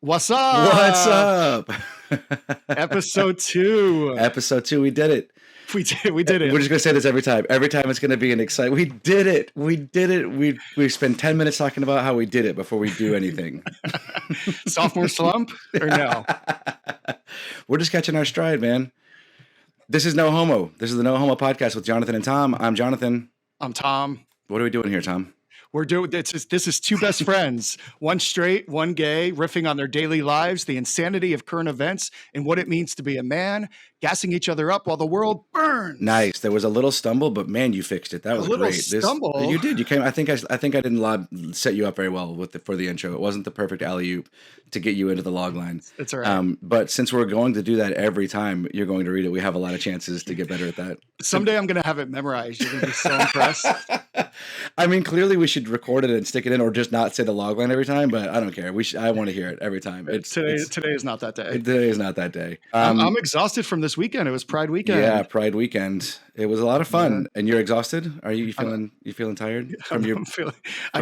What's What's up? up? Episode 2. Episode 2, we did it. We did it. We're just gonna say this every time. Every time it's gonna be an exciting. We did it. We did it. We spend 10 minutes talking about how we did it before we do anything. Sophomore slump or no? We're just catching our stride, man. This is No Homo. This is the No Homo podcast with Jonathan and Tom. I'm Jonathan. I'm Tom. What are we doing here, Tom? We're doing this is two best friends, one straight, one gay, riffing on their daily lives, the insanity of current events, and what it means to be a man, gassing each other up while the world burns. Nice. There was a little stumble, but man, you fixed it. That was great. Stumble. You did. You came. I think I didn't set you up very well for the intro. It wasn't the perfect alley-oop to get you into the log line. It's all right. But since we're going to do that every time you're going to read it, we have a lot of chances to get better at that. Someday I'm going to have it memorized. You're going to be so impressed. I mean, clearly we should record it and stick it in, or just not say the log line every time. But I don't care. I want to hear it every time. Today is not that day. Today is not that day. I'm exhausted from this weekend. It was Pride weekend. Yeah, Pride weekend. It was a lot of fun. Yeah. And you're exhausted? Are you feeling tired? I know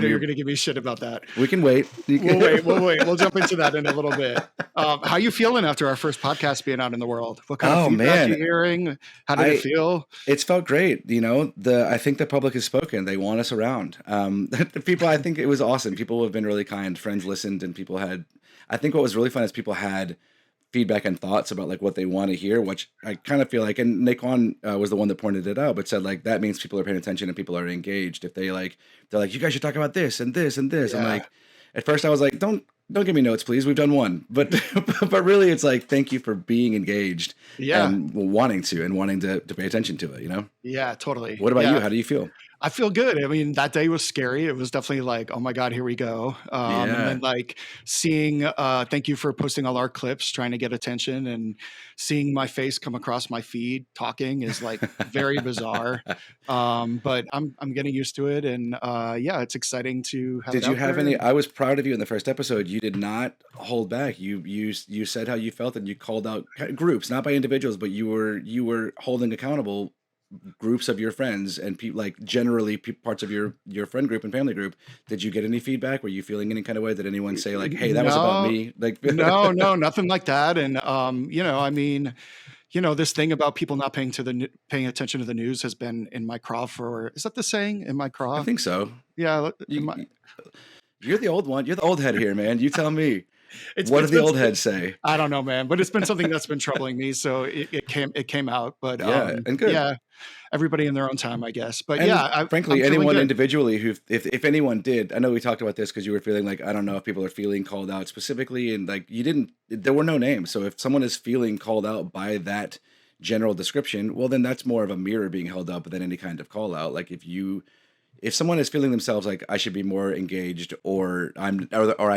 you're going to give me shit about that. We can wait. We'll wait. We'll jump into that in a little bit. How you feeling after our first podcast being out in the world? What kind of feedback are you hearing? How did it feel? It's felt great. You know, I think the public has spoken. They want us around. The people, I think it was awesome. People have been really kind. Friends listened, and people had. I think what was really fun is people had feedback and thoughts about like what they want to hear, which I kind of feel like, and Naquan was the one that pointed it out, but said like that means people are paying attention and people are engaged. If they're like you guys should talk about this and this and this. Yeah. I'm like, at first I was like, don't give me notes, please. We've done one, but really it's like, thank you for being engaged. Yeah, and wanting to pay attention to it. You know? Yeah, totally. What about you? How do you feel? I feel good. I mean, that day was scary. It was definitely like, oh my God, here we go. And then like seeing, thank you for posting all our clips, trying to get attention, and seeing my face come across my feed talking is like very bizarre. But I'm getting used to it. And it's exciting to have Did you have any, I was proud of you in the first episode. You did not hold back. You said how you felt, and you called out groups, not by individuals, but you were holding accountable groups of your friends and like generally parts of your friend group and family group. Did you get any feedback? Were you feeling any kind of way? Did anyone say like, hey, that was about me? Like, no, nothing like that. And, I mean, this thing about people not paying attention to the news has been in my craw is that the saying, in my craw? I think so. Yeah. You're the old one. You're the old head here, man. You tell me. What did the old head say? I don't know, man, but it's been something that's been troubling me. So it came out, but and good. Yeah, everybody in their own time, I guess. But frankly, anyone individually who, if anyone did, I know we talked about this because you were feeling like, I don't know if people are feeling called out specifically, and like there were no names. So if someone is feeling called out by that general description, well, then that's more of a mirror being held up than any kind of call out. Like if someone is feeling themselves like I should be more engaged, or I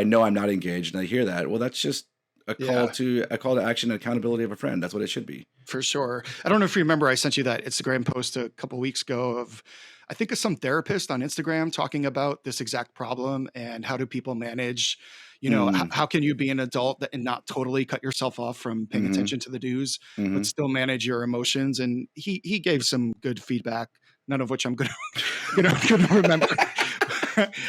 know I'm not engaged, and I hear that, well, that's just a call to action and accountability of a friend. That's what it should be. For sure. I don't know if you remember, I sent you that Instagram post a couple of weeks ago of, I think of some therapist on Instagram talking about this exact problem and how do people manage, how can you be an adult and not totally cut yourself off from paying attention to the news, but still manage your emotions. And he gave some good feedback, none of which I'm gonna remember.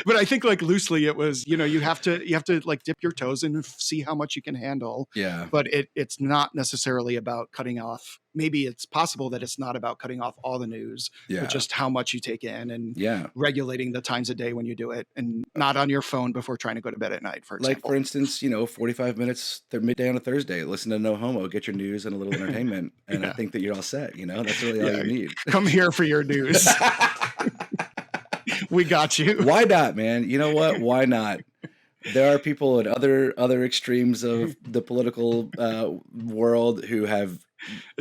But I think like loosely it was, you have to like dip your toes in and see how much you can handle. Yeah. But it's not necessarily about cutting off. Maybe it's possible that it's not about cutting off all the news, but just how much you take in, and regulating the times of day when you do it, and not on your phone before trying to go to bed at night, for example. Like, for instance, 45 minutes midday on a Thursday, listen to No Homo, get your news and a little entertainment. And I think that you're all set. That's really all you need. Come here for your news. We got you. Why not, man? You know what? Why not? There are people at other extremes of the political world who have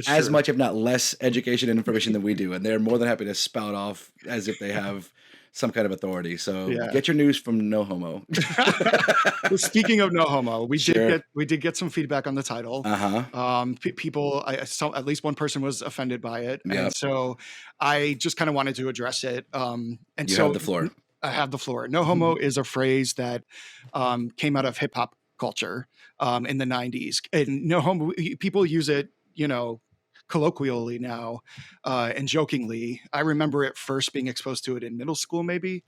as much, if not less, education and information than we do, and they're more than happy to spout off as if they have some kind of authority. So get your news from No Homo. Well, speaking of No Homo, we did get some feedback on the title. People, I saw at least one person was offended by it, and so I just kind of wanted to address it. And you have the floor. I have the floor. No Homo is a phrase that came out of hip hop culture in the 90s, and No Homo, people use it, colloquially now and jokingly. I remember it first being exposed to it in middle school, maybe.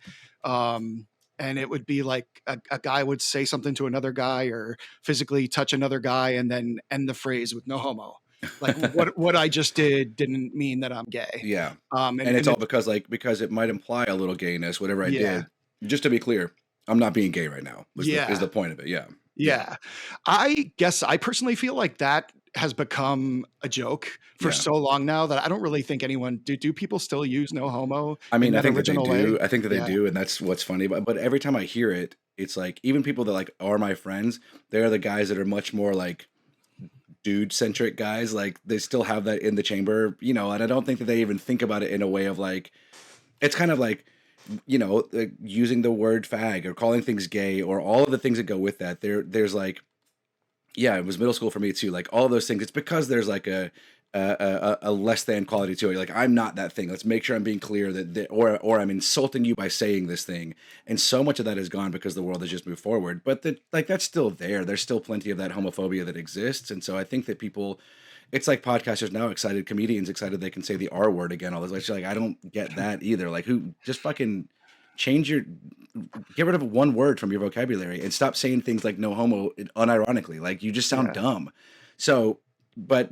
and it would be like a guy would say something to another guy or physically touch another guy and then end the phrase with no homo. Like what I just did didn't mean that I'm gay. Yeah. And it's And all it's because because it might imply a little gayness, whatever I yeah, did. Just to be clear, I'm not being gay right now. Is the yeah, point of it. Yeah. Yeah. yeah. I guess I personally feel like that has become a joke for Yeah. so long now that I don't really think anyone do people still use no homo I in mean, I that think that they original way? do. I think that they Yeah, do, and that's what's funny. But every time I hear it, it's like even people that like are my friends, they're the guys that are much more like dude centric guys. Like they still have that in the chamber, and I don't think that they even think about it in a way of like it's kind of like like using the word fag or calling things gay or all of the things that go with that. There's like yeah, it was middle school for me too. Like all of those things, it's because there's like a less than quality to it. Like I'm not that thing. Let's make sure I'm being clear or I'm insulting you by saying this thing. And so much of that is gone because the world has just moved forward. But that's still there. There's still plenty of that homophobia that exists. And so I think that people, it's like podcasters now excited, comedians excited they can say the R word again. All this like I don't get that either. Like who just fucking change your get rid of one word from your vocabulary and stop saying things like no homo unironically. Like you just sound yeah, dumb. So but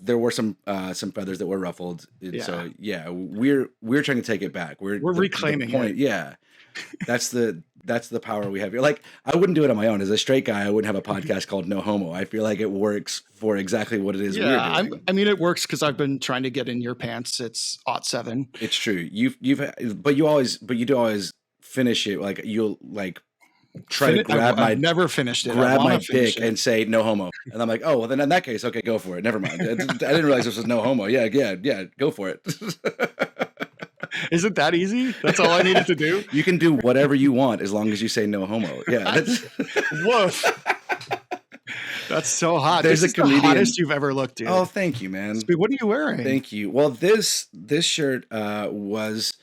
there were some feathers that were ruffled. And yeah. so yeah, we're trying to take it back. We're We're the reclaiming it. point, yeah. That's the power we have here. Like I wouldn't do it on my own. As a straight guy, I wouldn't have a podcast called No Homo. I feel like it works for exactly what it is we're Yeah, doing. I mean, it works because I've been trying to get in your pants. It's '07. It's true. But you do always finish it. Like you'll like try to I've never finished it. I grab want my to finish dick it. and say no homo, and I'm like, oh well, then in that case, okay, go for it. Never mind. I didn't realize this was no homo. Yeah, yeah, yeah, go for it. Is it that easy? That's all I needed to do. You can do whatever you want as long as you say no homo. Yeah, that's. Woof. That's so hot. There's This a is the comedian. hottest you've ever looked, Oh, dude. thank you, man. What are you wearing? Thank you. Well, this shirt was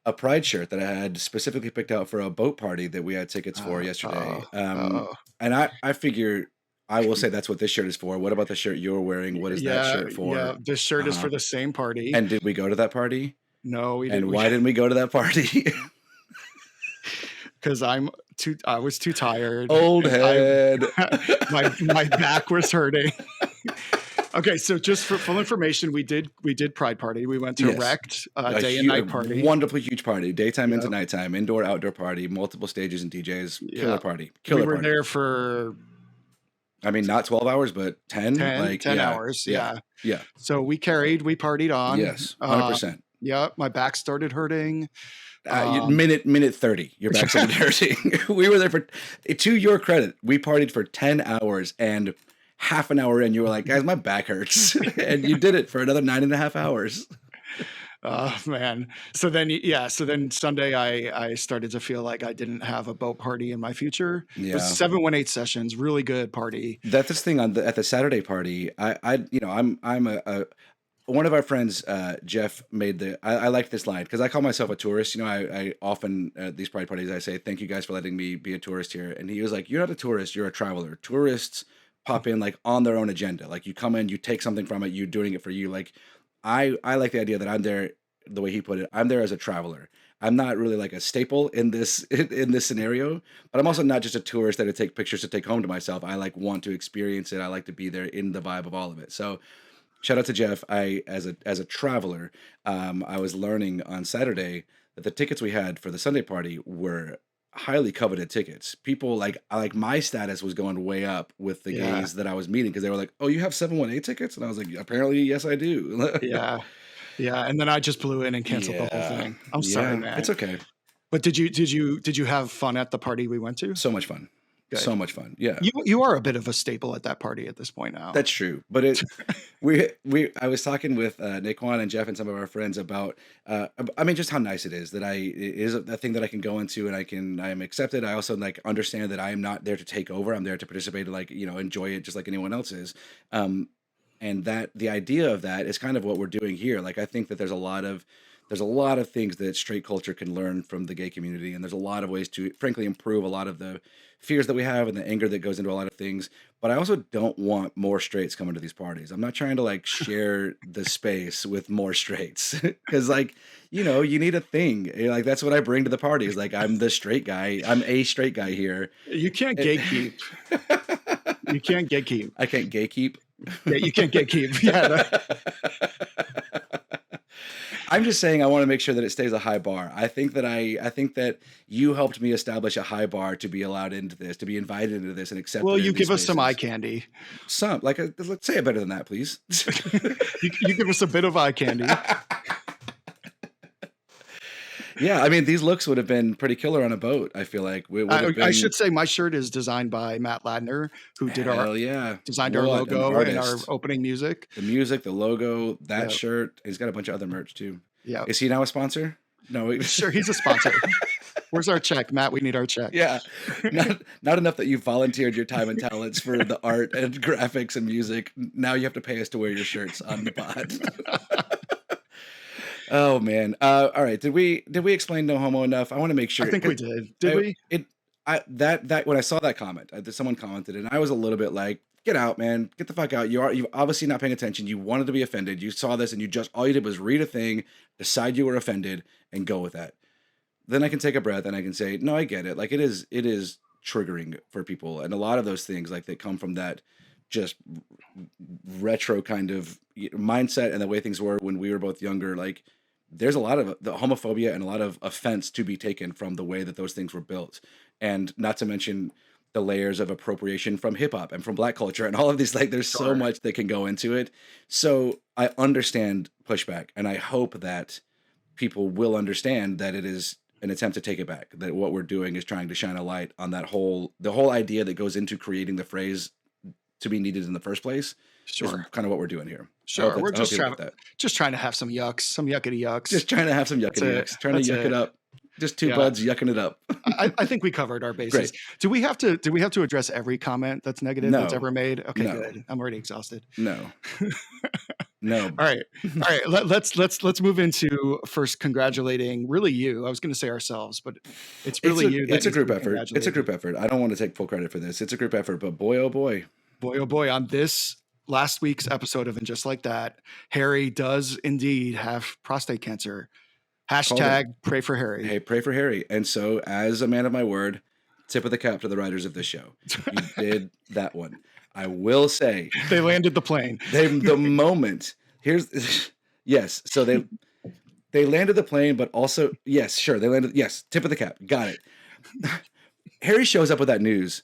a pride shirt that I had specifically picked out for a boat party that we had tickets for Oh, yesterday. oh, And I figure I will say that's what this shirt is for. What about the shirt you're wearing? What is that yeah, shirt yeah. for? This shirt is Uh-huh. for the same party. And did we go to that party? No, we And didn't. why didn't we go to that party? Because I was too tired, Old and head. my back was hurting. Okay, so just for full information, we did Pride Party. We went to Yes. Wrecked, A day and night party. wonderfully huge party, daytime into Yep. nighttime, indoor, outdoor party, multiple stages and DJs. Killer Yeah. party. We Killer were party. there for I mean, not 12 hours, but 10. 10, Like, 10 yeah, hours. yeah, Yeah. yeah. So we partied on. Yes, 100%. Yeah, my back started hurting. Um, Minute 30, your back started hurting. We were there to your credit, we partied for 10 hours, and half an hour in, you were like, guys, my back hurts. And you did it for another 9.5 hours. oh man. So then Sunday I started to feel like I didn't have a boat party in my future. It was Yeah. 718 sessions, really good party. That's this thing at the Saturday party. I'm a one of our friends, Jeff, made I like this line because I call myself a tourist. I often at these pride parties I say thank you guys for letting me be a tourist here. And he was like, "You're not a tourist, you're a traveler. Tourists pop in like on their own agenda. Like you come in, you take something from it, you're doing it for you. Like I like the idea that I'm there. The way he put it, I'm there as a traveler. I'm not really like a staple in this in this scenario, but I'm also not just a tourist that I take pictures to take home to myself. I like want to experience it. I like to be there in the vibe of all of it. So shout out to Jeff. I as a traveler, I was learning on Saturday that the tickets we had for the Sunday party were highly coveted tickets. People like my status was going way up with the Yeah. gays that I was meeting because they were like, "Oh, you have 718 tickets?" And I was like, "Apparently, yes, I do." Yeah. Yeah. And then I just blew in and canceled the whole Yeah, thing. I'm sorry, yeah, it's man. okay. But did you have fun at the party we went to? So much fun, Good. so much fun. Yeah. You are a bit of a staple at that party at this point now. That's true, but I was talking with Naquan and Jeff and some of our friends about I mean just how nice it is that it is a thing that I can go into and I am accepted. I also like understand that I am not there to take over. I'm there to participate, like enjoy it just like anyone else is. And that the idea of that is kind of what we're doing here. Like I think that there's a lot of things that straight culture can learn from the gay community, and there's a lot of ways to frankly improve a lot of the fears that we have and the anger that goes into a lot of things. But I also don't want more straights coming to these parties. I'm not trying to like share the space with more straights because like you need a thing. Like that's what I bring to the party is like I'm the straight guy. I'm a straight guy here. You can't Eh, gatekeep. You can't gatekeep. I can't gatekeep. Yeah, you can't gatekeep. Yeah, I'm just saying I want to make sure that it stays a high bar. I think that you helped me establish a high bar to be allowed into this, to be invited into this and well, accepted you in these give us some eye spaces. candy. Some like let's say it better than that, please. You give us a bit of eye candy. Yeah, I mean these looks would have been pretty killer on a boat. I feel like it would have I been should say my shirt is designed by Matt Ladner, who hell yeah. designed our What an logo and our artist. opening music. The music, the logo, that Yeah, shirt. He's got a bunch of other merch too. yeah. Is he now a sponsor? No. Sure, he's a sponsor. Where's our check, Matt? We need our check. Yeah, not enough that you volunteered your time and talents for the art and graphics and music. Now you have to pay us to wear your shirts on the pod. Oh man. All right. Did we explain no homo enough? I want to make I sure think we because did. Did we? that when I saw that comment, that someone commented, and I was a little bit like, "Get out, man! Get the fuck out! You're obviously not paying attention. You wanted to be offended. You saw this, and all you did was read a thing, decide you were offended, and go with that." Then I can take a breath and I can say, "No, I get it. Like it is triggering for people, and a lot of those things like that come from that just retro kind of mindset and the way things were when we were both younger. Like there's a lot of the homophobia and a lot of offense to be taken from the way that those things were built, and not to mention the layers of appropriation from hip hop and from black culture and all of these. Like there's so Sure. much that can go into it. So I understand pushback, and I hope that people will understand that it is an attempt to take it back, that what we're doing is trying to shine a light on the whole idea that goes into creating the phrase to be needed in the first place is Sure. kind of what we're doing here. Sure. We're I hope you get that. just trying to have some yucks, some yuckity yucks. Just trying to have some That's yuckity it. yucks, trying to That's yuck it it. up. Just two Yeah. buds yucking it up. I think we covered our bases. Great. Do we have to address every comment that's negative that's No, ever made? Okay, no, good. I'm already exhausted. no, no. All right. All right. Let's move into first congratulating really you. I was going to say ourselves, but it's really you that It's a needs to group be effort. It's a congratulated. group effort. I don't want to take full credit for this. It's a group effort, but boy, oh boy. Boy, oh boy, on this last week's episode of And Just Like That, Harry does indeed have prostate cancer. Called it. Hashtag pray for Harry. Hey, pray for Harry. And so, as a man of my word, tip of the cap to the writers of this show. You did that one. I will say, They landed the plane. the moment here's yes. So they landed the plane, but also yes, sure they landed. Yes, tip of the cap. Got it. Harry shows up with that news,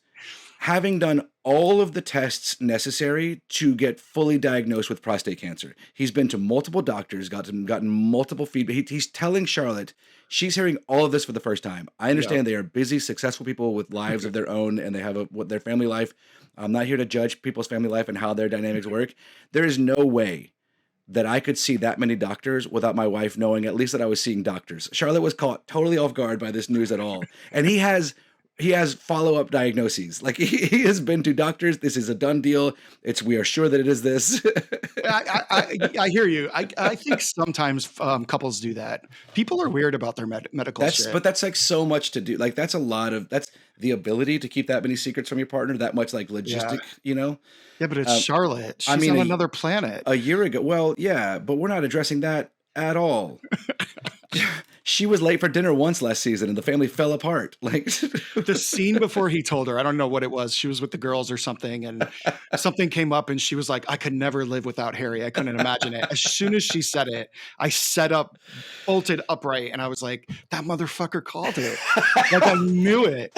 having done all of the tests necessary to get fully diagnosed with prostate cancer. He's been to multiple doctors, gotten multiple feedback. He's telling Charlotte, she's hearing all of this for the first time. I Yep. understand they are busy, successful people with lives of their own, and they have their family life. I'm not here to judge people's family life and how their dynamics work. There is no way that I could see that many doctors without my wife knowing at least that I was seeing doctors. Charlotte was caught totally off guard by this news at all. And he has follow-up diagnoses. Like he has been to doctors. This is a done deal. We are sure that it is this. I hear you. I think sometimes couples do that. People are weird about their medical shit. But that's like so much to do. Like that's the ability to keep that many secrets from your partner, that much like Yeah. logistic, Yeah, but it's Um, Charlotte. I She's mean, on a- another planet. a year ago. Well, yeah, but we're not addressing that at all. She was late for dinner once last season and the family fell apart. Like The scene before he told her, I don't know what it was. She was with the girls or something, and something came up, and she was like, I could never live without Harry. I couldn't imagine it. As soon as she said it, I sat up, bolted upright, and I was like, that motherfucker called it. Like I knew it.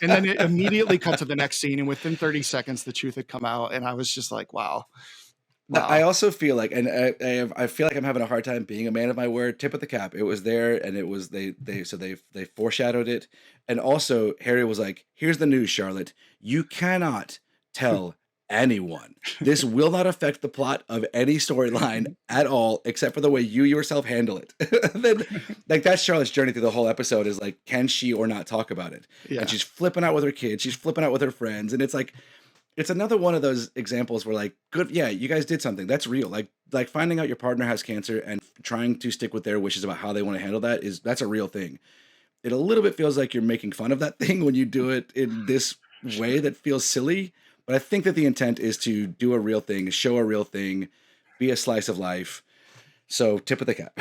And then it immediately cut to the next scene, and within 30 seconds, the truth had come out, and I was just like, wow. I Wow. also feel like, and I feel like I'm having a hard time being a man of my word. Tip of the cap. It was there, and it was they foreshadowed it, and also Harry was like, "Here's the news, Charlotte. You cannot tell anyone. This will not affect the plot of any storyline at all, except for the way you yourself handle it." Then, like that's Charlotte's journey through the whole episode is like, can she or not talk about it? Yeah. And she's flipping out with her kids. She's flipping out with her friends, and it's like it's another one of those examples where like, good, yeah, you guys did something. That's real. Like finding out your partner has cancer and trying to stick with their wishes about how they want to handle that that's a real thing. It a little bit feels like you're making fun of that thing when you do it in this way that feels silly. But I think that the intent is to do a real thing, show a real thing, be a slice of life. So tip of the cap.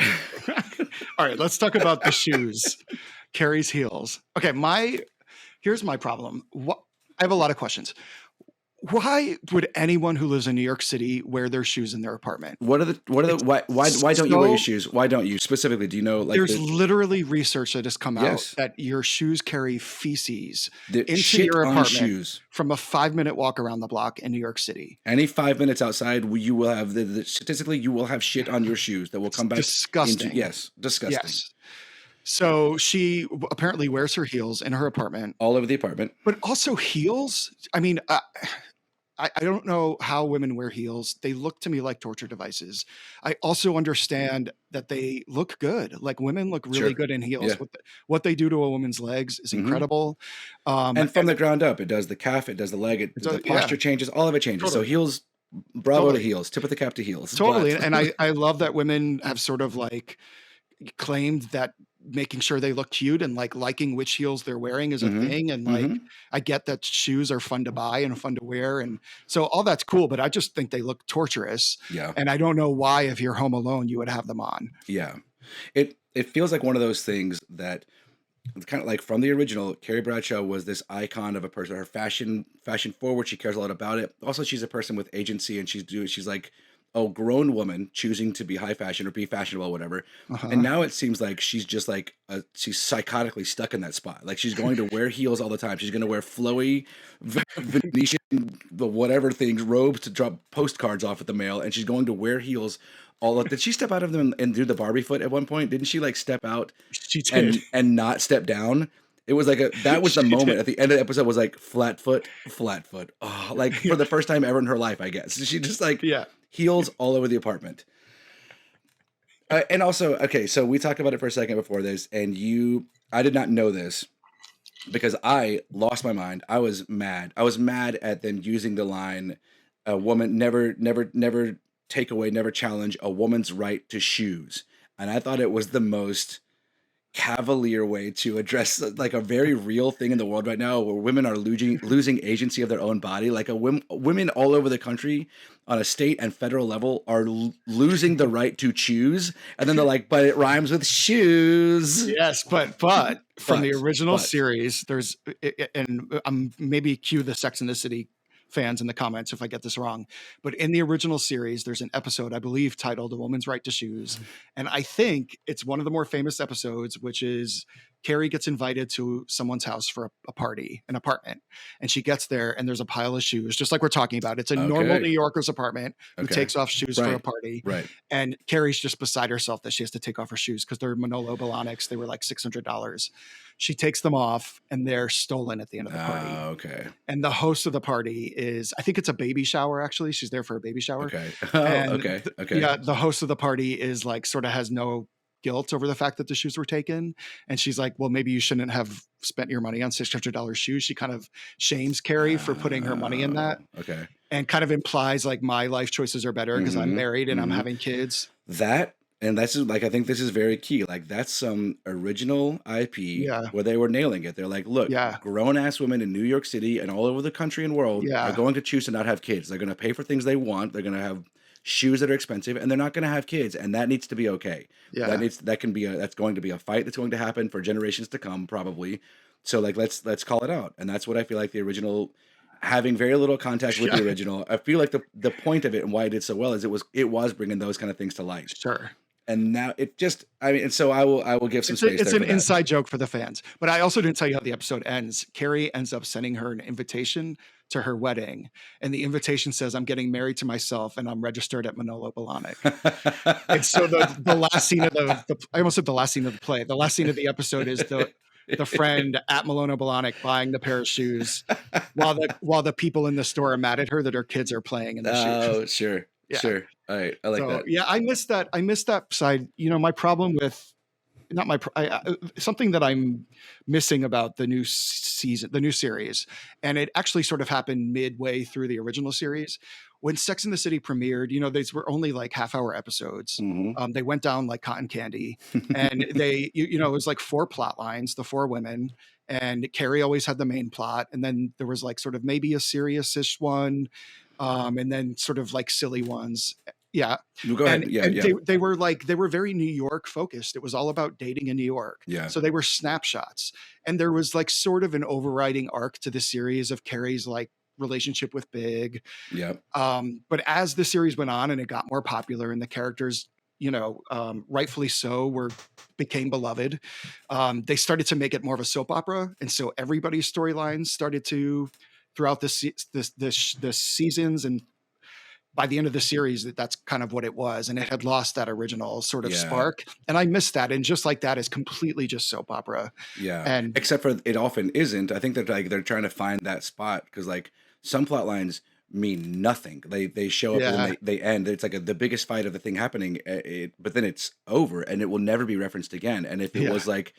All right, let's talk about the shoes. Carrie's heels. Okay, here's my problem. I have a lot of questions. Why would anyone who lives in New York City wear their shoes in their apartment? What are the why don't you wear your shoes? Why don't you specifically? Do you know like There's literally research that has come out yes, that your shoes carry feces the into shit your on apartment shoes. from a 5-minute walk around the block in New York City. Any 5 minutes outside, you will have statistically you will have shit on your shoes that will come back Disgusting. yes, disgusting. Yes. So she apparently wears her heels in her apartment. All over the apartment. But also heels. I mean, I don't know how women wear heels. They look to me like torture devices. I also understand that they look good. Like women look really Sure. good in heels. Yeah. What they do to a woman's legs is incredible. And from the ground up, it does the calf, it does the leg, the posture changes, all of it changes. Totally. So heels, bravo to heels, tip of the cap to heels. Totally. And I love that women have sort of like claimed that making sure they look cute and like liking which heels they're wearing is a thing. And like, I get that shoes are fun to buy and fun to wear. And so all that's cool, but I just think they look torturous. Yeah. And I don't know why, if you're home alone, you would have them on. Yeah. It feels like one of those things that it's kind of like from the original, Carrie Bradshaw was this icon of a person. Her fashion forward, she cares a lot about it. Also, she's a person with agency and she's like a grown woman choosing to be high fashion or be fashionable, whatever. And now it seems like she's just like she's psychotically stuck in that spot. Like she's going to wear heels all the time. She's going to wear flowy Venetian whatever things, robes to drop postcards off at the mail, and she's going to wear heels. Did she step out of them and do the Barbie foot at one point? Didn't she like step out She did. and not step down? It was like that was the moment at the end of the episode was like flat foot. Oh, like for the first time ever in her life, I guess. She just like heels all over the apartment. And also, okay, so we talked about it for a second before this, and I did not know this because I lost my mind. I was mad. I was mad at them using the line, "A woman never take away, never challenge a woman's right to shoes," and I thought it was the most cavalier way to address like a very real thing in the world right now where women are losing agency of their own body. Like women all over the country on a state and federal level are losing the right to choose, and then they're like, but it rhymes with shoes. Yes, but from the original series, there's, and maybe cue the Sex and the City fans in the comments if I get this wrong, but in the original series, there's an episode, I believe, titled "A Woman's Right to Shoes." And I think it's one of the more famous episodes, which is Carrie gets invited to someone's house for a party, an apartment. And she gets there and there's a pile of shoes, just like we're talking about. It's a normal New Yorker's apartment who takes off shoes for a party. Right. And Carrie's just beside herself that she has to take off her shoes because they're Manolo Blahniks. They were like $600. She takes them off and they're stolen at the end of the party. Okay. And the host of the party is, I think it's a baby shower, actually. She's there for a baby shower. Okay. Okay. Yeah. The host of the party is like, sort of has no guilt over the fact that the shoes were taken. And she's like, well, maybe you shouldn't have spent your money on $600 shoes. She kind of shames Carrie for putting her money in that. Okay. And kind of implies like my life choices are better because I'm married and I'm having kids. And that's like, I think this is very key. Like that's some original IP where they were nailing it. They're like, look, grown ass women in New York City and all over the country and world are going to choose to not have kids. They're going to pay for things they want. They're going to have shoes that are expensive and they're not going to have kids. And that needs to be okay. That's going to be a fight that's going to happen for generations to come, probably. So like, let's call it out. And that's what I feel like the original, having very little contact with the original. I feel like the point of it and why it did so well is it was bringing those kind of things to light. Sure. And now it just, I mean, and so I will give some space. It's an inside joke for the fans, but I also didn't tell you how the episode ends. Carrie ends up sending her an invitation to her wedding, and the invitation says, "I'm getting married to myself, and I'm registered at Manolo Blahnik." And so the last scene of I almost said the last scene of the play. The last scene of the episode is the friend at Manolo Blahnik buying the pair of shoes, while the people in the store are mad at her that her kids are playing in the shoes. Oh, sure. Yeah. Sure. All right. I like that. Yeah, I missed that. I missed that side. You know, my problem with not my something that I'm missing about the new season, the new series, and it actually sort of happened midway through the original series. When Sex and the City premiered, these were only like half-hour episodes. Hmm. They went down like cotton candy, and it was like four plot lines, the four women, and Carrie always had the main plot, and then there was like sort of maybe a serious-ish one, and then sort of like silly ones. Yeah, You go ahead. Yeah, and yeah, they were very New York focused. It was all about dating in New York. yeah, So they were snapshots. And there was like sort of an overriding arc to the series of Carrie's like relationship with Big. yeah, But as the series went on and it got more popular and the characters, rightfully so, became beloved. They started to make it more of a soap opera, and so everybody's storylines started to throughout the seasons, and by the end of the series, that's kind of what it was, and it had lost that original sort of yeah, spark, and I missed that. And just like that is completely just soap opera, yeah. and Except for it often isn't. I think that like they're trying to find that spot because like some plot lines mean nothing. They show up and then yeah, they end. It's like the biggest fight of the thing happening, but then it's over and it will never be referenced again. And if it yeah, was like,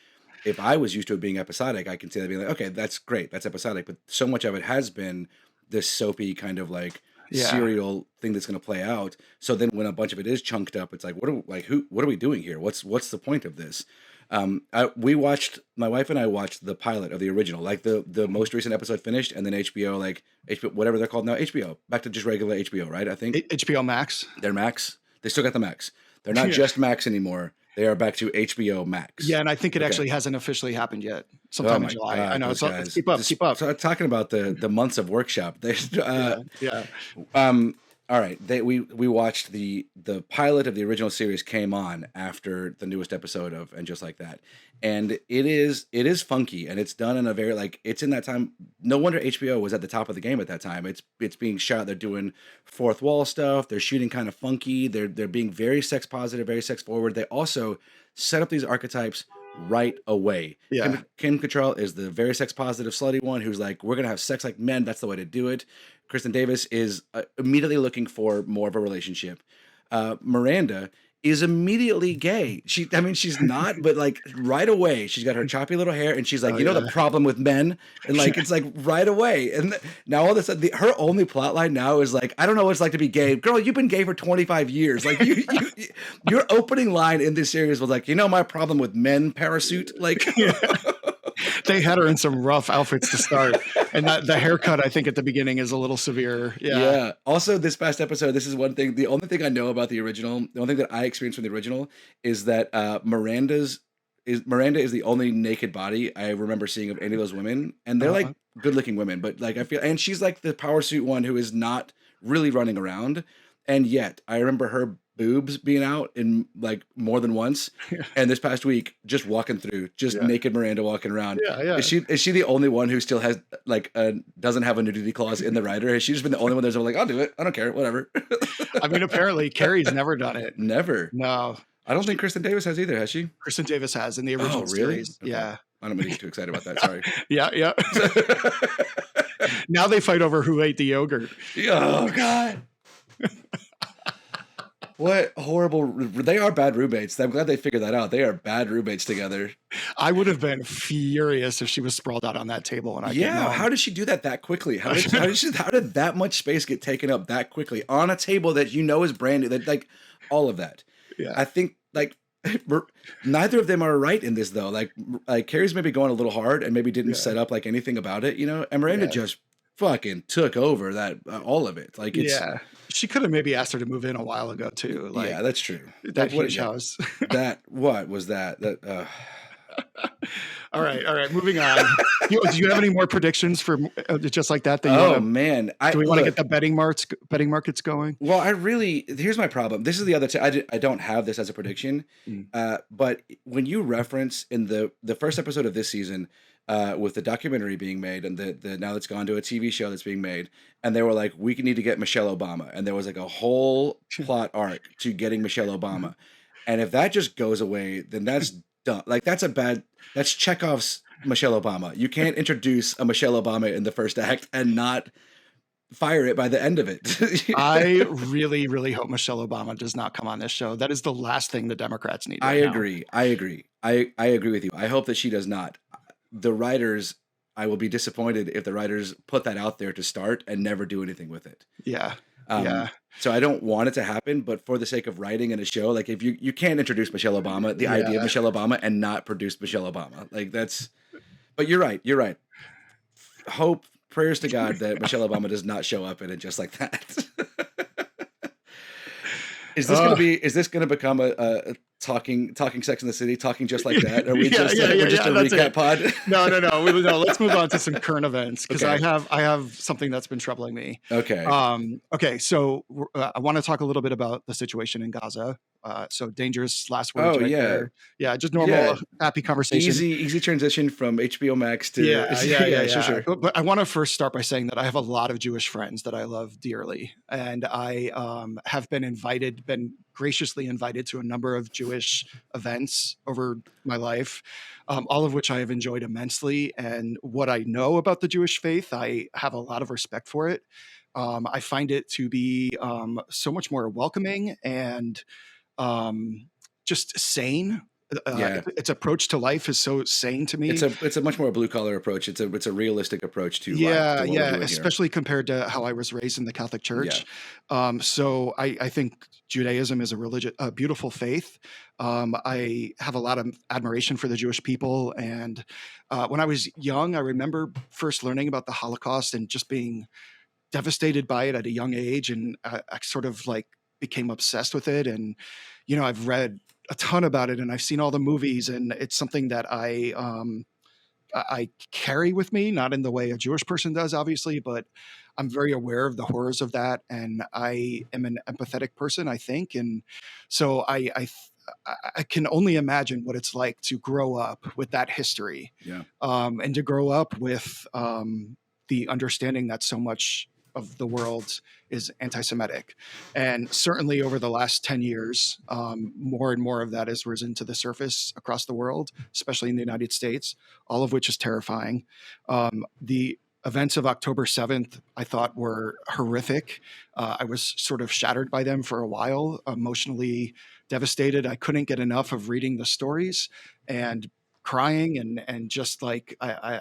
if I was used to it being episodic, I can see that being like, okay, that's great, that's episodic. But so much of it has been this soapy kind of like yeah. serial thing that's going to play out. So then when a bunch of it is chunked up, it's like, what are we doing here? What's the point of this? My wife and I watched the pilot of the original, like the most recent episode finished, and then HBO, like HBO, whatever they're called now, HBO, back to just regular HBO, right? I think HBO Max. they're Max. They still got the Max. They're not Yeah, just Max anymore. They are back to HBO Max. yeah, and I think it Okay. actually hasn't officially happened yet. Oh Sometime in my July. I God, know. those It's guys. keep up, Just keep up. so talking about the months of workshop. There's Yeah, yeah. all right. We watched the pilot of the original series came on after the newest episode of And Just Like That. And it is funky and it's done in a very like it's in that time. No wonder HBO was at the top of the game at that time. It's being shot. They're doing fourth wall stuff. They're shooting kind of funky. They're being very sex positive, very sex forward. They also set up these archetypes right away. Yeah. Kim Cattrall is the very sex positive slutty one who's like, we're gonna have sex like men. That's the way to do it. Kristen Davis is immediately looking for more of a relationship. Miranda is immediately gay. She's not, but like right away, she's got her choppy little hair, and she's like, Oh the yeah. problem with men, and like it's like right away. And now all of a sudden, her only plot line now is like, I don't know what it's like to be gay, girl. You've been gay for 25 years. Like your opening line in this series was like, my problem with men, parachute, like. Yeah. They had her in some rough outfits to start, and that the haircut I think at the beginning is a little severe. Yeah. Yeah. Also, this past episode, this is one thing. The only thing I know about the original, the only thing that I experienced from the original, is that Miranda is the only naked body I remember seeing of any of those women, and they're like Uh-huh. good-looking women, but like I feel, and she's like the power suit one who is not really running around, and yet I remember her boobs being out in like more than once, Yeah. and this past week just walking through, just Yeah. naked Miranda walking around. Yeah. Yeah. Is she the only one who still has like doesn't have a nudity clause in the writer? Has she just been the only one that's like, I'll do it, I don't care, whatever. I mean, apparently Carrie's never done it. Never. No, I don't think Kristen Davis has either, has she? Kristen Davis has in the Oh, original really? series. Okay. Yeah. I don't mean to get too excited about that. Sorry. Yeah. Yeah. Now they fight over who ate the yogurt. Oh God. What horrible! They are bad roommates. I'm glad they figured that out. They are bad roommates together. I would have been furious if she was sprawled out on that table and I came Yeah, home. how did she do that quickly? How did that much space get taken up that quickly on a table that is brand new? That like all of that. Yeah. I think like neither of them are right in this though. Like Carrie's maybe going a little hard and maybe didn't Yeah. set up like anything about it, and Miranda Yeah. just fucking took over that all of it. Like it's Yeah. She could have maybe asked her to move in a while ago too. Like yeah, that's true. that What huge house. what was that? All right. Moving on. Do you have any more predictions for just like that? You Oh wanna, man, do we want to look, get the betting markets going? well, here's my problem. This is the other I don't have this as a prediction. Mm. But when you reference in the first episode of this season, with the documentary being made and the now it's gone to a TV show that's being made, and they were like, we need to get Michelle Obama, and there was like a whole plot arc to getting Michelle Obama, and if that just goes away, then that's done. Like that's Chekhov's Michelle Obama. You can't introduce a Michelle Obama in the first act and not fire it by the end of it. I really, really hope Michelle Obama does not come on this show. That is the last thing the Democrats need I right now. agree. I agree. I agree with you. I hope that she does not. The writers, I will be disappointed if the writers put that out there to start and never do anything with it. Yeah. Um, Yeah. so I don't want it to happen, but for the sake of writing in a show, like if you can't introduce Michelle Obama, the idea of Yeah. Michelle Obama, and not produce Michelle Obama, like that's. But you're right. You're right. Hope, prayers to God that Michelle Obama does not show up in it just like that. Uh, Is this gonna become a talking Sex in the City, talking just like that? Are we yeah, just yeah, we're yeah, just yeah. a That's recap it. pod? No. Let's move on to some current events because Okay. I have something that's been troubling me. Okay. Okay, so I want to talk a little bit about the situation in Gaza. So dangerous last words Oh right yeah. there. Yeah, just Yeah. normal happy conversation. Easy transition from HBO Max to yeah, sure, Yeah. sure. But I want to first start by saying that I have a lot of Jewish friends that I love dearly, and I have been graciously invited to a number of Jewish events over my life, all of which I have enjoyed immensely. And what I know about the Jewish faith, I have a lot of respect for it. I find it to be so much more welcoming and um, just sane. Yeah. Its approach to life is so sane to me. It's a much more blue collar approach. It's a realistic approach to life, Yeah, to what we're yeah, doing here. especially compared to how I was raised in the Catholic Yeah. Church. So I think Judaism is a beautiful faith. I have a lot of admiration for the Jewish people, and when I was young, I remember first learning about the Holocaust and just being devastated by it at a young age, and I sort of like became obsessed with it. And I've read a ton about it, and I've seen all the movies, and it's something that I carry with me, not in the way a Jewish person does, obviously, but I'm very aware of the horrors of that, and I am an empathetic person, I think, and so I can only imagine what it's like to grow up with that history, Yeah. and to grow up with the understanding that so much of the world is anti-Semitic, and certainly over the last 10 years, more and more of that has risen to the surface across the world, especially in the United States, all of which is terrifying. The events of October 7th, I thought were horrific. I was sort of shattered by them for a while, emotionally devastated. I couldn't get enough of reading the stories and crying and just like I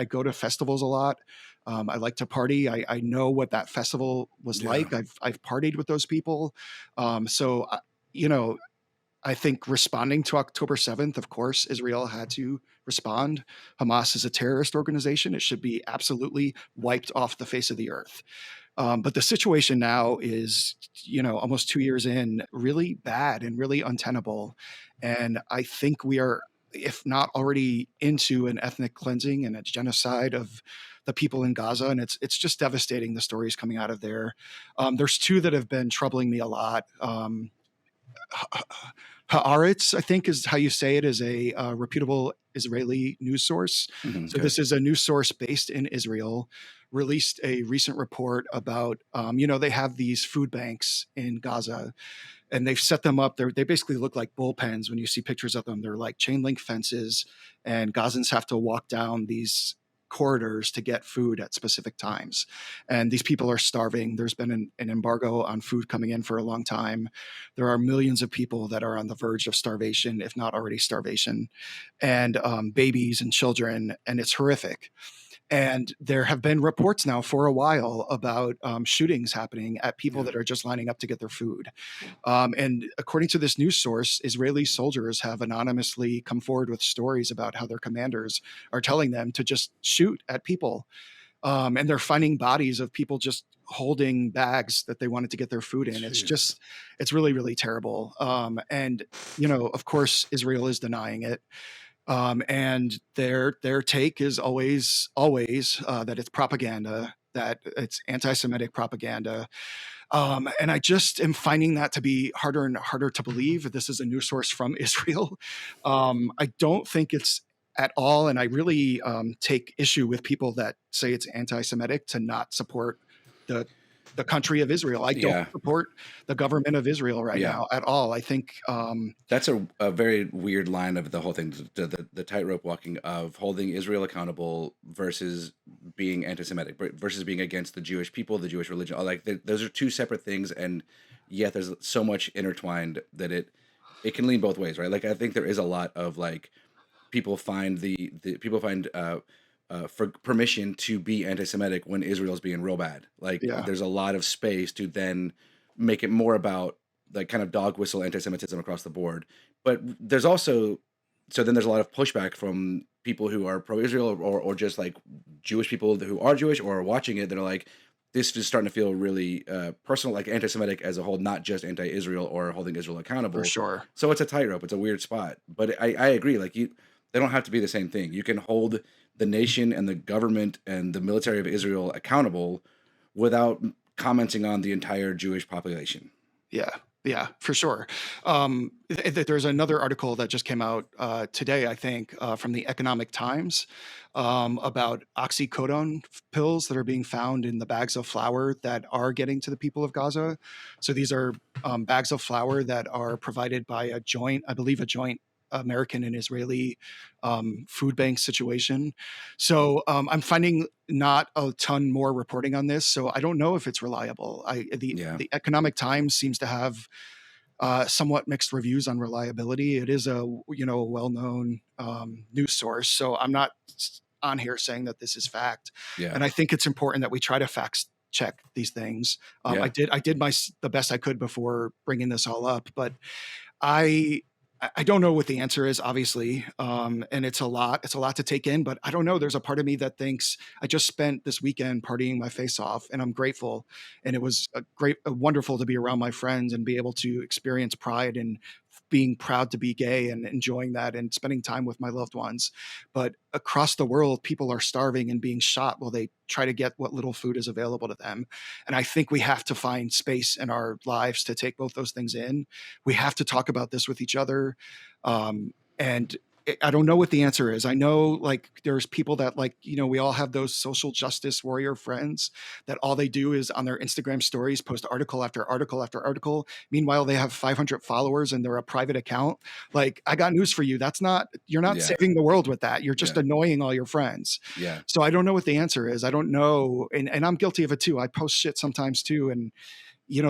go to festivals a lot. I like to party. I know what that festival was Yeah. like. I've partied with those people. You know, I think responding to October 7th, of course, Israel had to respond. Hamas is a terrorist organization. It should be absolutely wiped off the face of the earth. But the situation now is, almost 2 years in, really bad and really untenable. And I think we are, if not already into an ethnic cleansing and a genocide of the people in Gaza. And it's just devastating, the stories coming out of there. There's two that have been troubling me a lot. Haaretz, I think is how you say it, is a reputable Israeli news source. So Okay. this is a news source based in Israel, released a recent report about, they have these food banks in Gaza, and they've set them up. They basically look like bullpens when you see pictures of them. They're like chain link fences, and Gazans have to walk down these corridors to get food at specific times. And these people are starving. There's been an embargo on food coming in for a long time. There are millions of people that are on the verge of starvation, if not already starvation, and babies and children, and it's horrific. And there have been reports now for a while about shootings happening at people Yeah. that are just lining up to get their food. And according to this news source, Israeli soldiers have anonymously come forward with stories about how their commanders are telling them to just shoot at people. And they're finding bodies of people just holding bags that they wanted to get their food in. Jeez. It's really, really terrible. And, of course, Israel is denying it. And their take is always that it's propaganda, that it's anti-Semitic propaganda. And I just am finding that to be harder and harder to believe. This is a news source from Israel. I don't think it's at all, and I really take issue with people that say it's anti-Semitic to not support the the country of Israel. I don't Yeah. support the government of Israel right Yeah. now at all. I think, That's a very weird line of the whole thing, the tightrope walking of holding Israel accountable versus being anti-Semitic, versus being against the Jewish people, the Jewish religion. Like those are two separate things, and yet there's so much intertwined that it can lean both ways, right? Like I think there is a lot of like people find the people find for permission to be anti-Semitic when Israel's being real bad. Like yeah, there's a lot of space to then make it more about like kind of dog whistle anti-Semitism across the board. But there's also so then there's a lot of pushback from people who are pro-Israel or just like Jewish people who are Jewish or are watching it that are like this is starting to feel really personal, like anti-Semitic as a whole, not just anti-Israel or holding Israel for accountable. sure. So it's a tightrope. It's a weird spot. But I agree. Like they don't have to be the same thing. You can hold the nation and the government and the military of Israel accountable without commenting on the entire Jewish population. Yeah, yeah, for sure. There's another article that just came out today, I think, from the Economic Times about oxycodone pills that are being found in the bags of flour that are getting to the people of Gaza. So these are bags of flour that are provided by a joint, I believe, a joint American and Israeli food bank situation. So I'm finding not a ton more reporting on this, so I don't know if it's reliable. Yeah. The Economic Times seems to have somewhat mixed reviews on reliability. It is a a well-known news source, so I'm not on here saying that this is fact. Yeah. And I think it's important that we try to fact check these things. Yeah. I did the best I could before bringing this all up, but I I don't know what the answer is, obviously, and it's a lot. It's a lot to take in, but I don't know. There's a part of me that thinks I just spent this weekend partying my face off, and I'm grateful. And it was wonderful to be around my friends and be able to experience pride and being proud to be gay and enjoying that and spending time with my loved ones. But across the world, people are starving and being shot while they try to get what little food is available to them. And I think we have to find space in our lives to take both those things in. We have to talk about this with each other. And I don't know what the answer is. I know like there's people that like, we all have those social justice warrior friends that all they do is on their Instagram stories post article after article after article. Meanwhile, they have 500 followers and they're a private account. Like, I got news for you. You're not Yeah. saving the world with that. You're just Yeah. annoying all your friends. Yeah. So I don't know what the answer is. I don't know. And I'm guilty of it too. I post shit sometimes too. And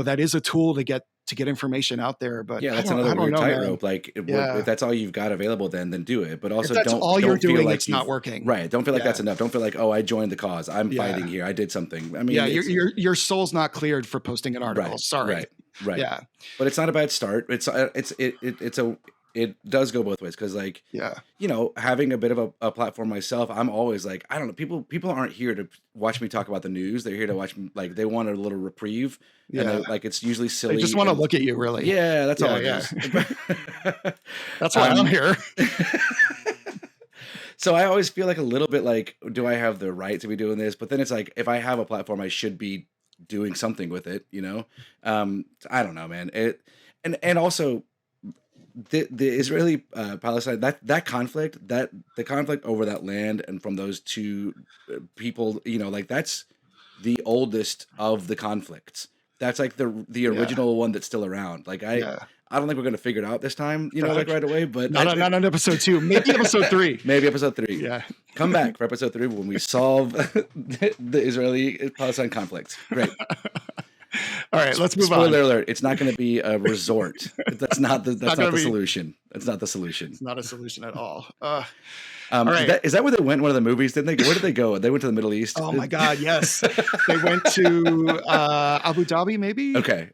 that is a tool to get information out there, but Yeah, that's I another don't weird know, man. tightrope. Like, Yeah. if that's all you've got available, then do it. But If also that's all don't you're feel doing, like it's not you've working. right. Don't feel like Yeah. that's enough. Don't feel like, oh, I joined the cause. I'm Yeah. fighting here. I did something. I mean, Yeah, it's your soul's not cleared for posting an article. right, Sorry. right. Yeah. But it's not a bad start. It does go both ways because like Yeah. having a bit of a platform myself, I'm always like, I don't know, people aren't here to watch me talk about the news. They're here to watch me, like they want a little reprieve. And Yeah. like it's usually silly. They just want to and- look at you, really. Yeah, that's all it Yeah, is. That's why I'm here. So I always feel like a little bit like, do I have the right to be doing this? But then it's like, if I have a platform, I should be doing something with it, I don't know, man. And also the Israeli Palestine, that conflict, the conflict over that land and from those two people, like that's the oldest of the conflicts. That's like the original one that's still around. Like I don't think we're gonna figure it out this time, like right away. But not on episode 2, maybe episode 3. Maybe episode 3. Yeah. Come back for episode 3 when we solve the Israeli-Palestine conflict. Great. All right, let's move on. Spoiler alert: it's not going to be a resort. That's not the solution. It's not the solution. It's not a solution at all. Right. Is that where they went? One of the movies? Didn't they? Where did they go? They went to the Middle East. Oh my God! Yes, they went to Abu Dhabi, maybe. Okay.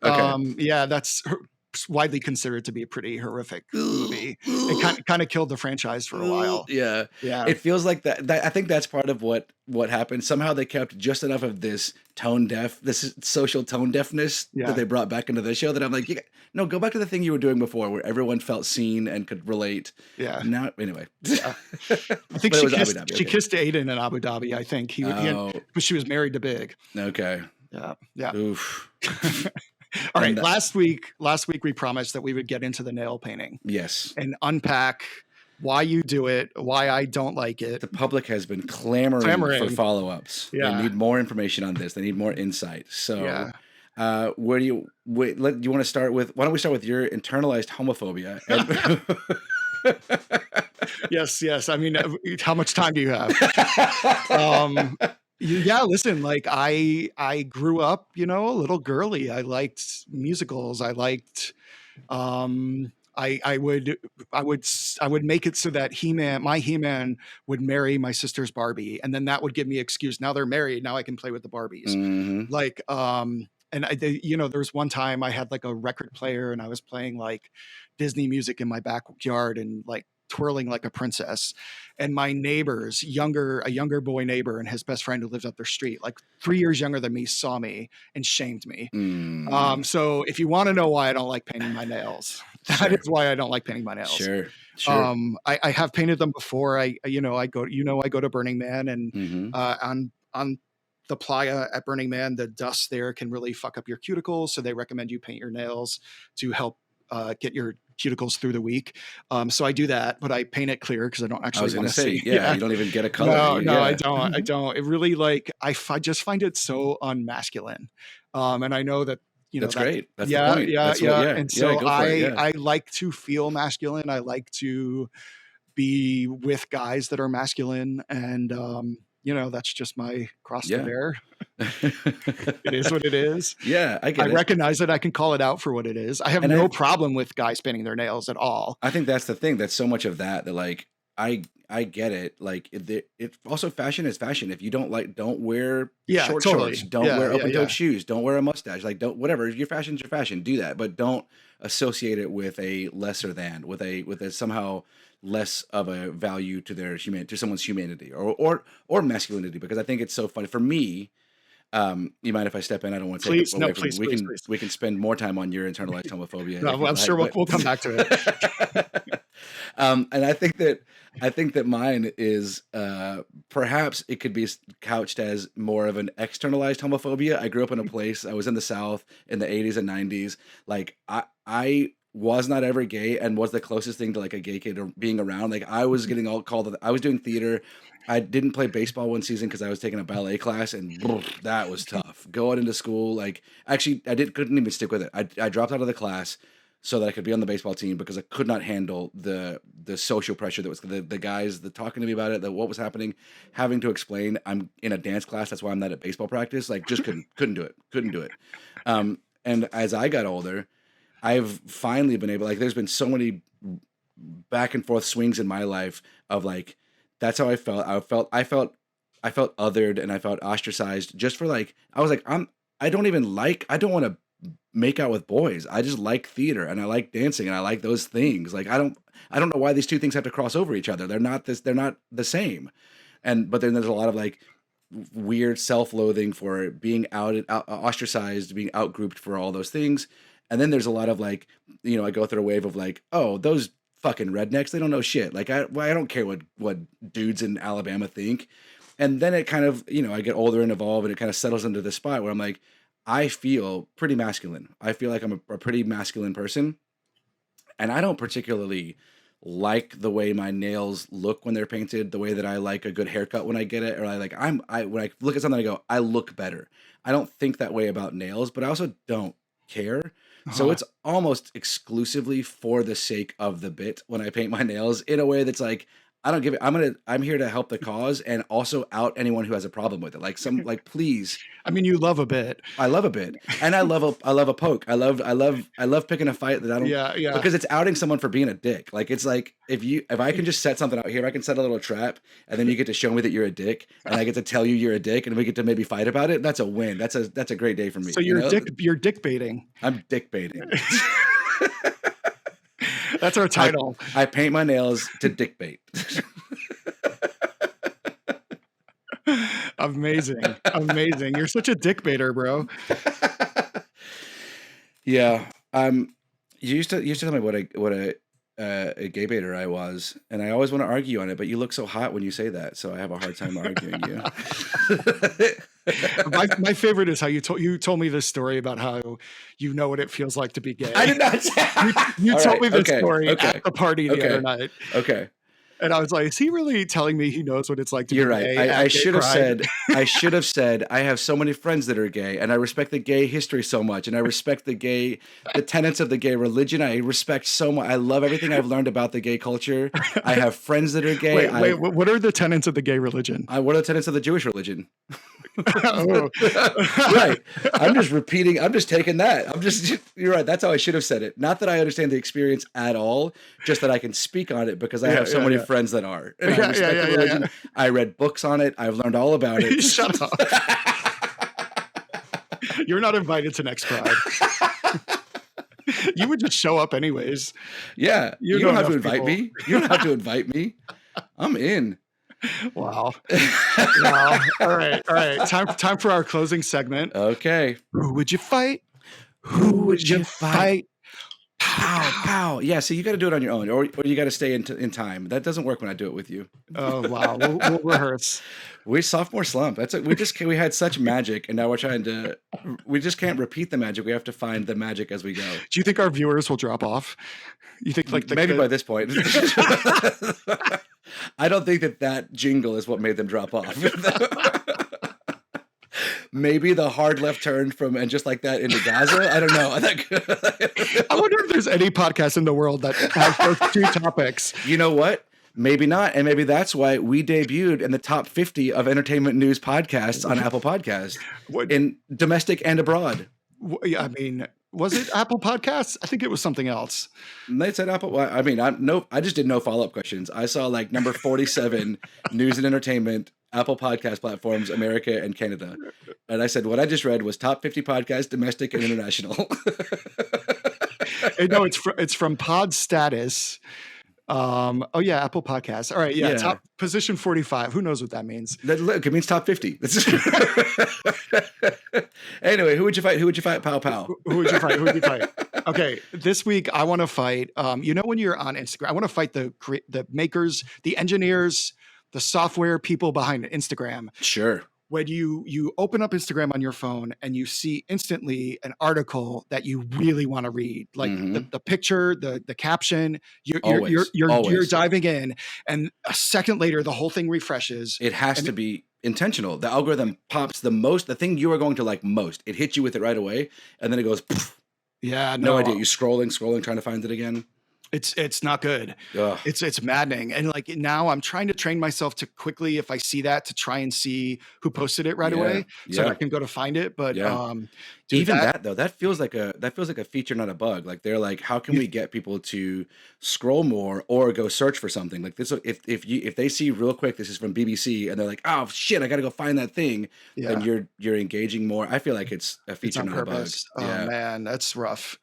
Yeah, that's widely considered to be a pretty horrific movie. It kind of killed the franchise for a while. Yeah. It feels like that. I think that's part of what happened. Somehow they kept just enough of this this social tone deafness that they brought back into the show. That I'm like, no, go back to the thing you were doing before, where everyone felt seen and could relate. Yeah. Now, anyway. I think she kissed Aiden in Abu Dhabi. I think but she was married to Big. Okay. Yeah. Oof. All right. Last week we promised that we would get into the nail painting. Yes. And unpack why you do it, why I don't like it. The public has been clamoring for follow-ups. Yeah. They need more information on this. They need more insight. So Where do you wait? You want to start with? Why don't we start with your internalized homophobia? And Yes, yes. I mean, how much time do you have? Um, yeah, listen, like I grew up, a little girly. I liked musicals. I liked I would make it so that my He-Man would marry my sister's Barbie, and then that would give me excuse. Now they're married. Now I can play with the Barbies. Mhm. Like, and there was one time I had like a record player and I was playing like Disney music in my backyard and like twirling like a princess. And my neighbors, a younger boy neighbor and his best friend who lives up their street, like 3 years younger than me, saw me and shamed me. Mm. So if you want to know why I don't like painting my nails, that Sure. is why I don't like painting my nails. Sure. Sure. I have painted them before. I go to Burning Man, and Mhm. on the playa at Burning Man, the dust there can really fuck up your cuticles. So they recommend you paint your nails to help get your cuticles through the week. So I do that, but I paint it clear because I don't I actually was want gonna to say, see. yeah, Yeah. you don't even get a color. No, I Yeah. don't. I don't. It really like just find it so unmasculine. And I know that That's that great. That's the yeah, point. yeah, That's what. yeah. Yeah. And Yeah. so Go for it. I Yeah. I like to feel masculine. I like to be with guys that are masculine, and that's just my cross to Yeah. bear. It is what it is. Yeah. I I get it. recognize that I can call it out for what it is. I have And no problem with guys painting their nails at all. I think that's the thing. That's so much of that like I get it. Like it also fashion is fashion. If you don't like, don't wear Yeah, short shorts. totally. Don't Yeah, wear yeah, open toed yeah. shoes. Don't wear a mustache. Like don't whatever. Your fashion's your fashion. Do that, but don't associate it with a lesser than with a somehow less of a value to to someone's humanity or masculinity. Because I think it's so funny for me. You mind if I step in? I don't want to take Please, no, away from you. please, please, please. We can spend more time on your internalized homophobia if No, you'd I'm sure like, we'll come back to it. and I think that mine is perhaps it could be couched as more of an externalized homophobia. I grew up in a place. I was in the South in the 80s and 90s. Like I was not ever gay and was the closest thing to like a gay kid or being around. Like I was getting all called. I was doing theater. I didn't play baseball one season because I was taking a ballet class, and that was tough. Going into school, like actually, couldn't even stick with it. I dropped out of the class so that I could be on the baseball team because I could not handle the social pressure that was the guys talking to me about it, what was happening, having to explain I'm in a dance class. That's why I'm not at baseball practice. Like just couldn't do it. And as I got older, I've finally been able. Like there's been so many back and forth swings in my life of like that's how I felt. I felt othered and I felt ostracized just for like I was like I don't want to make out with boys. I just like theater and I like dancing and I like those things. Like I don't know why these two things have to cross over each other. They're not the same. But then there's a lot of like weird self-loathing for being ostracized, being outgrouped for all those things. And then there's a lot of like, I go through a wave of like, oh, those fucking rednecks, they don't know shit. Like I don't care what dudes in Alabama think. And then it kind of, I get older and evolve and it kind of settles into this spot where I'm like, I feel pretty masculine. I feel like I'm a pretty masculine person. And I don't particularly like the way my nails look when they're painted, the way that I like a good haircut when I get it, or when I look at something, I go, I look better. I don't think that way about nails, but I also don't care. So Uh-huh. it's almost exclusively for the sake of the bit when I paint my nails in a way that's like, I don't give it. I'm here to help the cause and also out anyone who has a problem with it. Like please, I mean, you love a bit. I love a bit, and I love a poke. I love picking a fight that I don't Yeah, yeah. because it's outing someone for being a dick. Like it's like if I can just set something out here, I can set a little trap, and then you get to show me that you're a dick, and I get to tell you you're a dick, and we get to maybe fight about it. That's a win. That's a great day for me. So you're dick baiting. I'm dick baiting. That's our title. I paint my nails to dick bait. Amazing. Amazing. You're such a dick baiter, bro. Yeah. You used to tell me what a gay baiter I was, and I always want to argue on it, but you look so hot when you say that, so I have a hard time arguing you. My favorite is how you told me this story about how you know what it feels like to be gay. I did not. You All told right, me this okay, story okay, at the party the okay, other night. okay. And I was like, is he really telling me he knows what it's like to be You're right. gay I at gay should have pride? said, I should have said, I have so many friends that are gay, and I respect the gay history so much, and I respect the tenets of the gay religion. I respect so much. I love everything I've learned about the gay culture. I have friends that are gay. Wait, what are the tenets of the gay religion? What are the tenets of the Jewish religion? Oh. Right. I'm just repeating. I'm just taking that. You're right. That's how I should have said it. Not that I understand the experience at all, just that I can speak on it because I have so many friends that are. And I respect the religion. I read books on it. I've learned all about it. Shut up. You're not invited to next Pride. You would just show up anyways. Yeah. You don't have to invite me. You don't have to invite me. I'm in. Wow. Wow. All right. Time for our closing segment. Okay. Who would you fight? Who would you fight? Pow, pow. Yeah, so you got to do it on your own, or you got to stay in time. That doesn't work when I do it with you. Oh, wow. We'll rehearse. We sophomore slump. We had such magic, and now we just can't repeat the magic. We have to find the magic as we go. Do you think our viewers will drop off? You think maybe by this point? I don't think that jingle is what made them drop off. Maybe the hard left turn from and just like that into Gaza. I don't know. I wonder if there's any podcast in the world that has those two topics. You know what? Maybe not. And maybe that's why we debuted in the top 50 of entertainment news podcasts on Apple Podcasts in domestic and abroad. I mean, was it Apple Podcasts? I think it was something else. They said Apple. I mean, I just did no follow-up questions. I saw like number 47 news and entertainment, Apple Podcast platforms, America and Canada. And I said, what I just read was top 50 podcasts, domestic and international. No, it's from Pod Status. Oh yeah, Apple Podcasts. All right, yeah. Top position 45. Who knows what that means? Look, it means top 50. Anyway, who would you fight? Who would you fight? Pow pow. Who would you fight? Who would you fight? Okay, this week I want to fight. When you're on Instagram, I want to fight the makers, the engineers, the software people behind Instagram. Sure. When you open up Instagram on your phone and you see instantly an article that you really want to read, like the picture, the caption, you're diving in, and a second later the whole thing refreshes. It has to be intentional. The algorithm pops the thing you are going to like most. It hits you with it right away, and then it goes. Poof. Yeah, no idea. You scrolling, trying to find it again. It's not good. Ugh. It's maddening. And like now I'm trying to train myself to quickly, if I see that, to try and see who posted it right away so that I can go to find it. But even that though, that feels like a feature, not a bug. Like they're like, how can we get people to scroll more or go search for something like this? If they see real quick, this is from BBC and they're like, oh shit, I got to go find that thing. And you're engaging more. I feel like it's a feature, not a bug. Oh man, that's rough.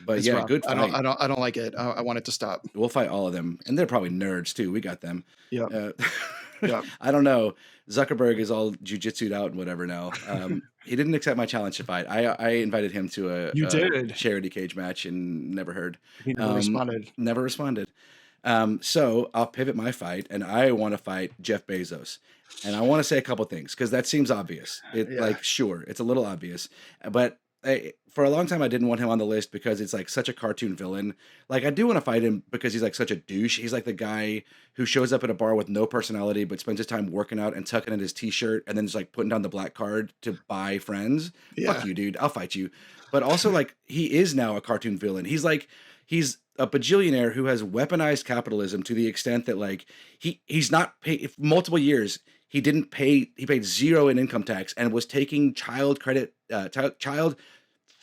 But it's rough. Good fight. I don't like it. I want it to stop. We'll fight all of them, and they're probably nerds too. We got them. Yeah. I don't know. Zuckerberg is all jujitsu'd out and whatever now. He didn't accept my challenge to fight. I invited him to a charity cage match and never heard. He never responded. Never responded. So I'll pivot my fight, and I want to fight Jeff Bezos. And I want to say a couple things because that seems obvious. Sure, it's a little obvious, but for a long time I didn't want him on the list because it's like such a cartoon villain. Like I do want to fight him because he's like such a douche. He's like the guy who shows up at a bar with no personality but spends his time working out and tucking in his t-shirt and then just like putting down the black card to buy friends. Fuck you, dude. I'll fight you. But also like he is now a cartoon villain. He's a bajillionaire who has weaponized capitalism to the extent that like he's not paid multiple years. He paid zero in income tax and was taking child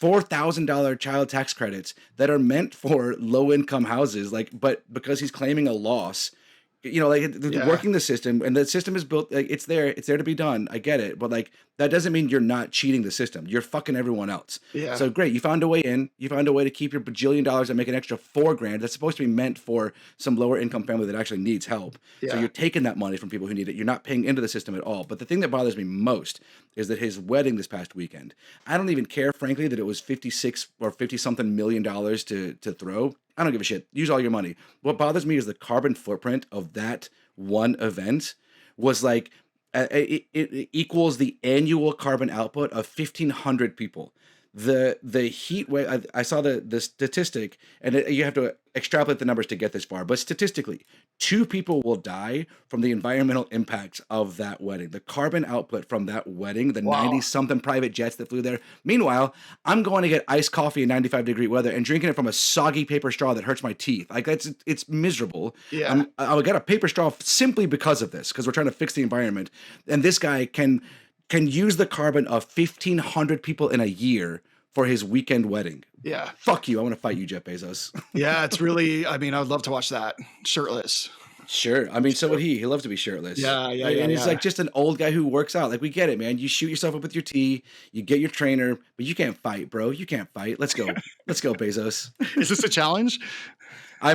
$4,000 child tax credits that are meant for low income houses. But because he's claiming a loss, working the system, and the system is built, like, it's there to be done. I get it. But like, that doesn't mean you're not cheating the system. You're fucking everyone else. Yeah. So great. You found a way in, you found a way to keep your bajillion dollars and make an extra $4,000. That's supposed to be meant for some lower income family that actually needs help. Yeah. So you're taking that money from people who need it. You're not paying into the system at all. But the thing that bothers me most is that his wedding this past weekend, I don't even care, frankly, that it was 56 or 50 something $million to throw. I don't give a shit. Use all your money. What bothers me is the carbon footprint of that one event was like, it equals the annual carbon output of 1,500 people. the heat wave. I saw the statistic, and you have to extrapolate the numbers to get this far. But statistically, 2 people will die from the environmental impacts of that wedding. The carbon output from that wedding, the Wow. 90-something private jets that flew there. Meanwhile, I'm going to get iced coffee in 95-degree weather and drinking it from a soggy paper straw that hurts my teeth. Like it's miserable. Yeah. I got a paper straw simply because of this, because we're trying to fix the environment. And this guy can use the carbon of 1,500 people in a year for his weekend wedding. Yeah. Fuck you. I want to fight you, Jeff Bezos. Yeah. It's really, I mean, I would love to watch that shirtless. Sure. I mean, so would he. He loves to be shirtless. Yeah. Yeah. And Yeah. he's Yeah. like just an old guy who works out. Like, we get it, man. You shoot yourself up with your tee, you get your trainer, but you can't fight, bro. You can't fight. Let's go. Let's go, Bezos. Is this a challenge? I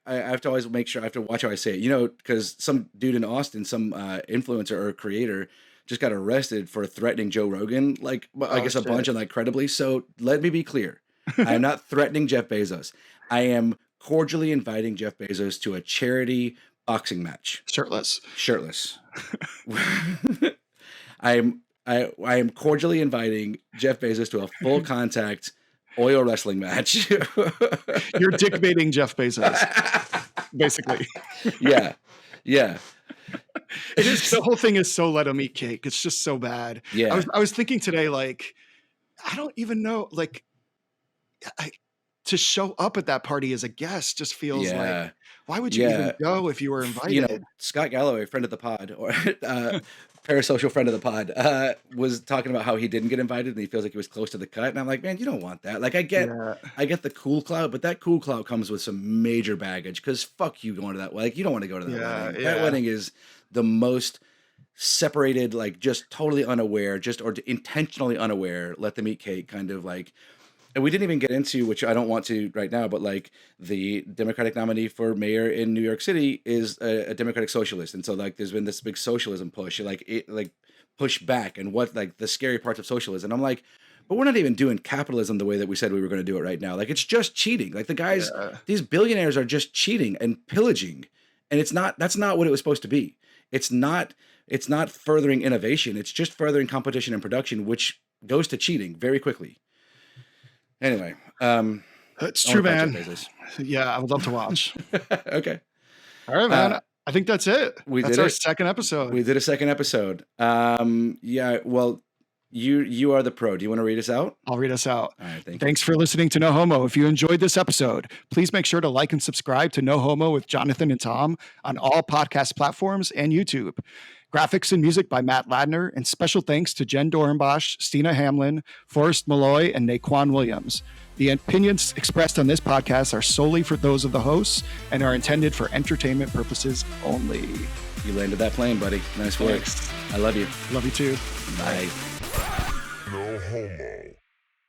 have to always make sure I have to watch how I say it, because some dude in Austin, some influencer or creator just got arrested for threatening Joe Rogan, like, I guess a bunch, and like credibly. So let me be clear. I am not threatening Jeff Bezos. I am cordially inviting Jeff Bezos to a charity boxing match. Shirtless. I am cordially inviting Jeff Bezos to a full contact oil wrestling match. You're dick baiting Jeff Bezos, basically. Yeah. It is. The whole thing is so let him eat cake. It's just so bad. Yeah. I was thinking today, like, I don't even know, like, to show up at that party as a guest just feels like, why would you even go if you were invited? Scott Galloway, friend of the pod, or parasocial friend of the pod, was talking about how he didn't get invited and he feels like he was close to the cut. And I'm like, man, you don't want that. Like, I get the cool clout, but that cool clout comes with some major baggage, because fuck you going to that. Like, you don't want to go to that wedding. That wedding is the most separated, like, just totally unaware, or intentionally unaware, let them eat cake kind of like. And we didn't even get into, which I don't want to right now, but like the Democratic nominee for mayor in New York City is a Democratic socialist. And so like there's been this big socialism push, like push back, and what like the scary parts of socialism. And I'm like, but we're not even doing capitalism the way that we said we were going to do it right now. Like, it's just cheating. Like, the guys, these billionaires are just cheating and pillaging. And that's not what it was supposed to be. It's not furthering innovation. It's just furthering competition and production, which goes to cheating very quickly. Anyway, it's true, man. Yeah, I would love to watch. Okay. All right, man. I think that's it. That's our second episode. We did a second episode. Yeah. Well, you are the pro. Do you want to read us out? I'll read us out. All right. Thanks for listening to No Homo. If you enjoyed this episode, please make sure to like and subscribe to No Homo with Jonathan and Tom on all podcast platforms and YouTube. Graphics and music by Matt Ladner, and special thanks to Jen Dorenbosch, Stina Hamlin, Forrest Malloy, and Naquan Williams. The opinions expressed on this podcast are solely for those of the hosts and are intended for entertainment purposes only. You landed that plane, buddy. Nice work. Thanks. I love you. Love you too. Bye. No Homo.